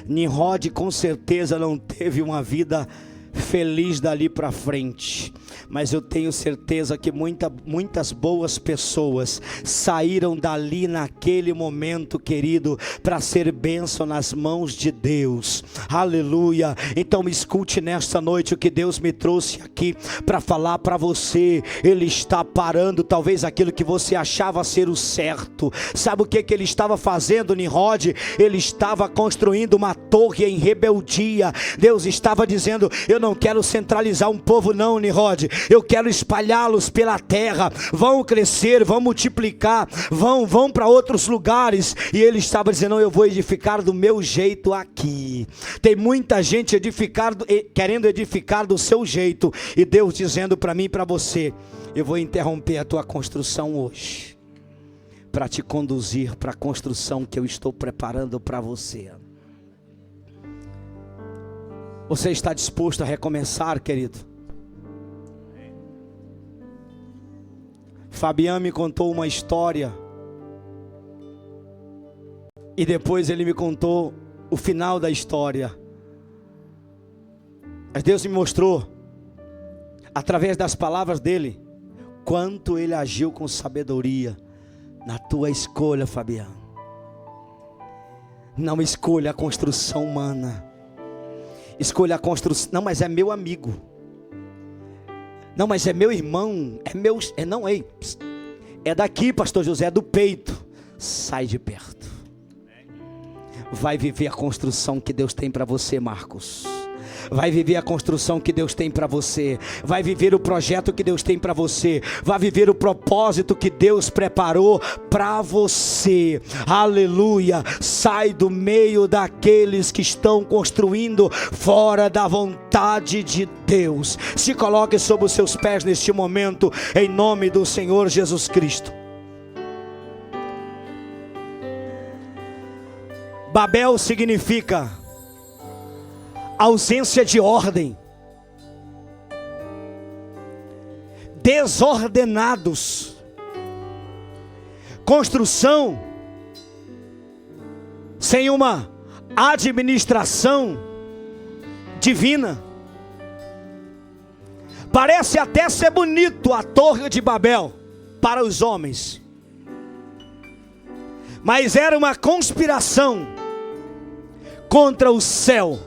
Nimrod com certeza não teve uma vida feliz dali para frente, mas eu tenho certeza que muitas boas pessoas saíram dali naquele momento, querido, para ser bênção nas mãos de Deus, aleluia. Então me escute nesta noite o que Deus me trouxe aqui para falar para você. Ele está parando talvez aquilo que você achava ser o certo. Sabe o que ele estava fazendo, Nimrod? Ele estava construindo uma torre em rebeldia. Deus estava dizendo: eu não quero centralizar um povo não, Nirod. Eu quero espalhá-los pela terra. Vão crescer, vão multiplicar, vão para outros lugares. E ele estava dizendo, não, eu vou edificar do meu jeito aqui. Tem muita gente querendo edificar do seu jeito. E Deus dizendo para mim e para você, eu vou interromper a tua construção hoje, para te conduzir para a construção que eu estou preparando para você. Você está disposto a recomeçar, querido? Fabiano me contou uma história, e depois ele me contou o final da história. Mas Deus me mostrou, através das palavras dele, quanto ele agiu com sabedoria na tua escolha, Fabiano. Não escolha a construção humana. Escolha a construção. Não, mas é meu amigo. Não, mas é meu irmão. É daqui, pastor José, é do peito. Sai de perto. Vai viver a construção que Deus tem para você, Marcos. Vai viver a construção que Deus tem para você. Vai viver o projeto que Deus tem para você. Vai viver o propósito que Deus preparou para você. Aleluia. Sai do meio daqueles que estão construindo fora da vontade de Deus. Se coloque sobre os seus pés neste momento, em nome do Senhor Jesus Cristo. Babel significa ausência de ordem, desordenados, construção sem uma administração divina. Parece até ser bonito a Torre de Babel para os homens, mas era uma conspiração contra o céu,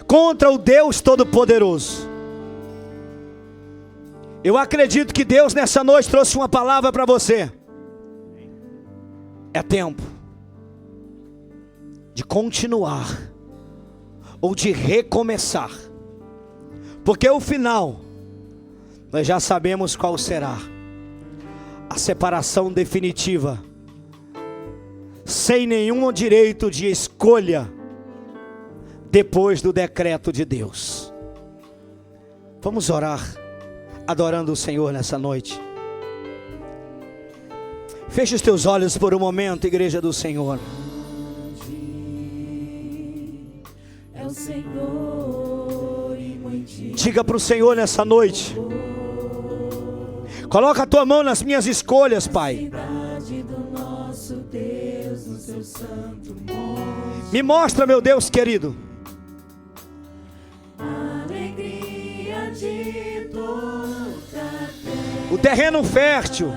contra o Deus Todo-Poderoso. Eu acredito que Deus nessa noite trouxe uma palavra para você. É tempo de continuar ou de recomeçar, porque o final nós já sabemos qual será: a separação definitiva, sem nenhum direito de escolha depois do decreto de Deus. Vamos orar, adorando o Senhor nessa noite. Feche os teus olhos por um momento, igreja do Senhor. É o Senhor e muito. Diga para o Senhor nessa noite: coloca a tua mão nas minhas escolhas, Pai. Do nosso Deus, no seu santo monte. Me mostra, meu Deus querido, Alegria de toda terra. o terreno fértil,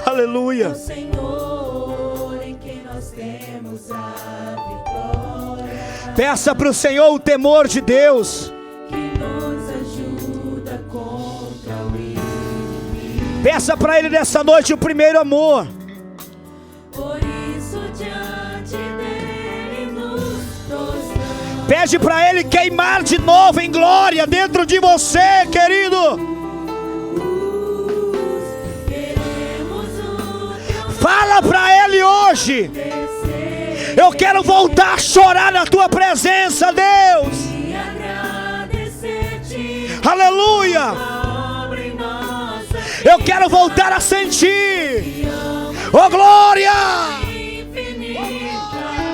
aleluia. O Senhor em quem nós temos a vitória, Peça para o Senhor o temor de Deus. que nos ajuda contra o inimigo. Peça para Ele nessa noite o primeiro amor. Por isso diante dele nos prostramos. Pede para Ele queimar de novo em glória dentro de você, querido. Queremos o teu Fala para Ele hoje: descer eu quero voltar a chorar na Tua presença, Deus. e agradecer-te Aleluia. a obra em nossa Eu quero voltar a sentir, vida. oh glória, Infinito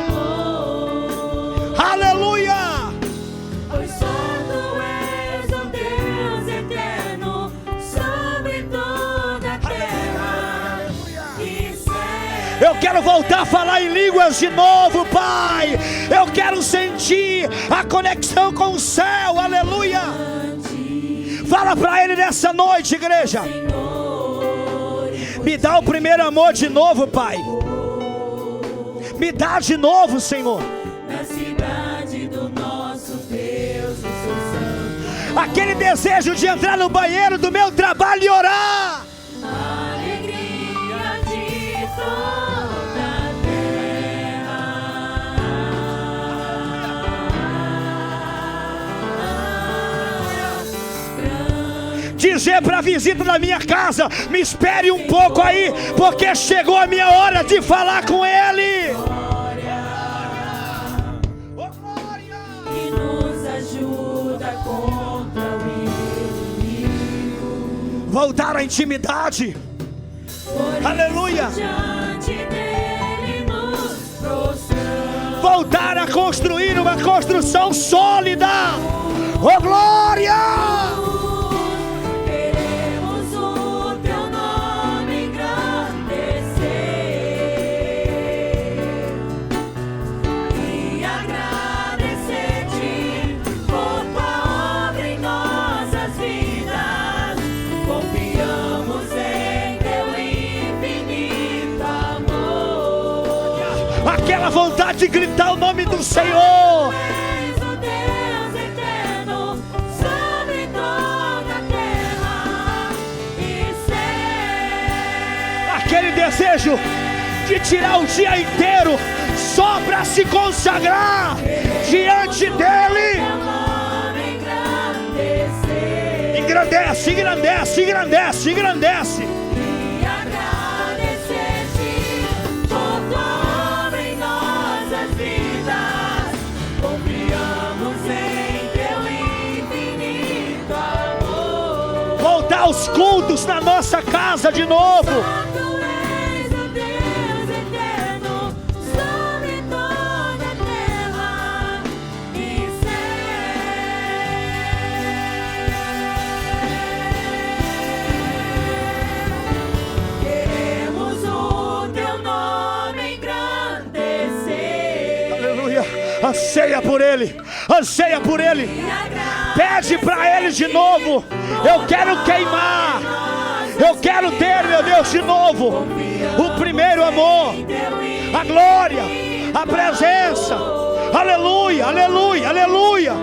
amor, aleluia. pois só tu és o Deus eterno sobre toda a terra e céu. Eu quero voltar a falar em línguas de novo, Pai. Eu quero sentir a conexão com o céu, aleluia. Fala para Ele nessa noite, igreja. Me dá o primeiro amor de novo, Pai. Me dá de novo, Senhor. Na cidade do nosso Deus, o seu santo. Aquele desejo de entrar no banheiro do meu trabalho e orar. Alegria de dizer para a visita da minha casa: me espere um pouco aí, porque chegou a minha hora de falar com Ele. E nos ajuda contra o inimigo. Voltar à intimidade. Aleluia. Diante dele nos prostramos. Voltar a construir uma construção sólida. Oh, glória! Queremos o teu nome engrandecer e agradecer-te por tua obra em nossas vidas. Confiamos em teu infinito amor. Aquela vontade de gritar o nome do Senhor. És o Deus eterno sobre toda a terra e céu. Aquele desejo de tirar o dia inteiro só para se consagrar diante dele. Teu nome engrandecer Engrandece, engrandece, engrandece, engrandece. e agradecer-te por tua obra em nossas vidas. Confiamos em teu infinito amor. Voltar aos cultos na nossa casa de novo. Tu és o Deus eterno sobre toda a terra e céu. Queremos o teu nome engrandecer. Aleluia. Anseia por ele. Anseia por ele. Pede para ele de novo. Eu quero queimar. Eu quero ter, meu Deus, de novo o primeiro amor, a glória, a presença. Aleluia, aleluia, aleluia.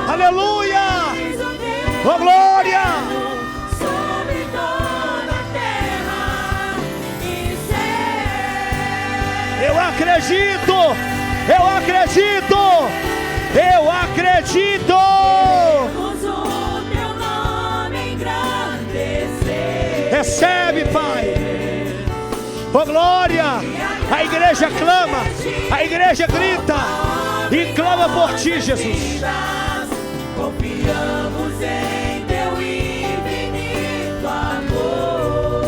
Aleluia. Oh, glória. Sobre toda a terra e céu. Eu acredito. Eu acredito. Eu acredito. Queremos o teu nome engrandecer. Recebe, Pai. Oh, glória. A igreja clama. A igreja grita e clama por ti, Jesus. Confiamos em teu infinito amor,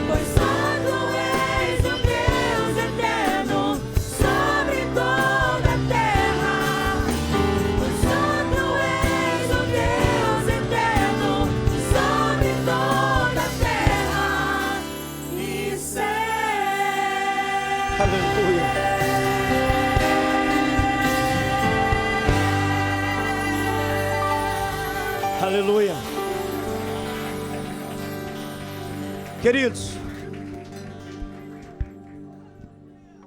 pois só tu és o Deus eterno sobre toda a terra. Pois só tu és o Deus eterno sobre toda a terra e céu. Aleluia. Aleluia. Queridos,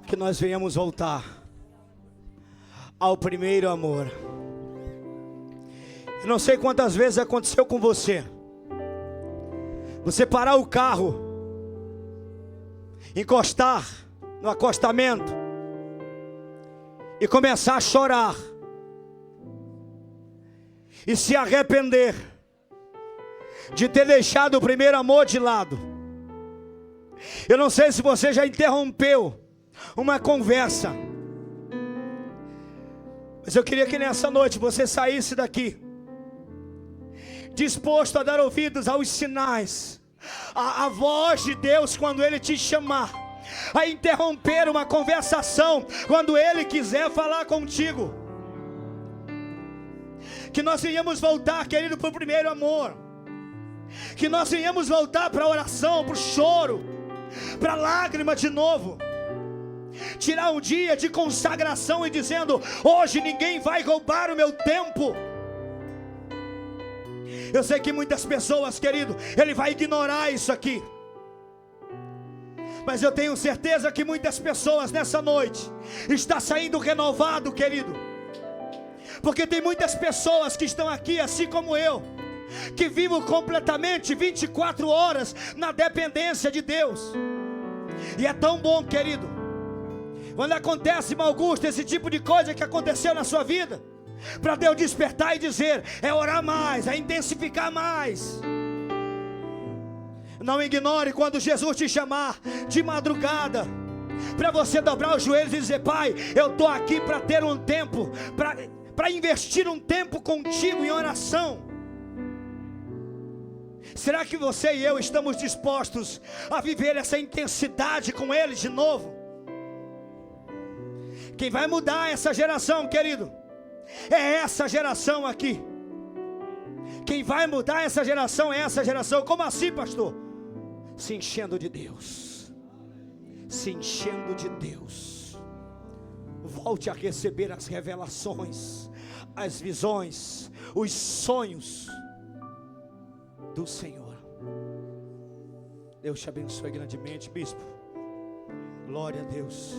que nós venhamos voltar ao primeiro amor. Eu não sei quantas vezes aconteceu com você. Você parar o carro, encostar no acostamento e começar a chorar e se arrepender de ter deixado o primeiro amor de lado. Eu não sei se você já interrompeu uma conversa, mas eu queria que nessa noite você saísse daqui disposto a dar ouvidos aos sinais, a voz de Deus quando Ele te chamar, a interromper uma conversação quando Ele quiser falar contigo. Que nós venhamos voltar, querido, para o primeiro amor. Que nós venhamos voltar para a oração, para o choro, para a lágrima de novo. Tirar um dia de consagração e dizendo: hoje ninguém vai roubar o meu tempo. Eu sei que muitas pessoas, querido, ele vai ignorar isso aqui, mas eu tenho certeza que muitas pessoas nessa noite está saindo renovado, querido. Porque tem muitas pessoas que estão aqui, assim como eu, que vivem completamente 24 horas na dependência de Deus. E é tão bom, querido, quando acontece, Augusto, esse tipo de coisa que aconteceu na sua vida, para Deus despertar e dizer: é orar mais, é intensificar mais. Não ignore quando Jesus te chamar de madrugada, para você dobrar os joelhos e dizer: Pai, eu estou aqui para ter um tempo, para investir um tempo contigo em oração. Será que você e eu estamos dispostos a viver essa intensidade com Ele de novo? Quem vai mudar essa geração, querido, é essa geração aqui. Quem vai mudar essa geração é essa geração. Como assim, pastor? Se enchendo de Deus. Se enchendo de Deus. Volte a receber as revelações, as visões, os sonhos do Senhor. Deus te abençoe grandemente, bispo. Glória a Deus.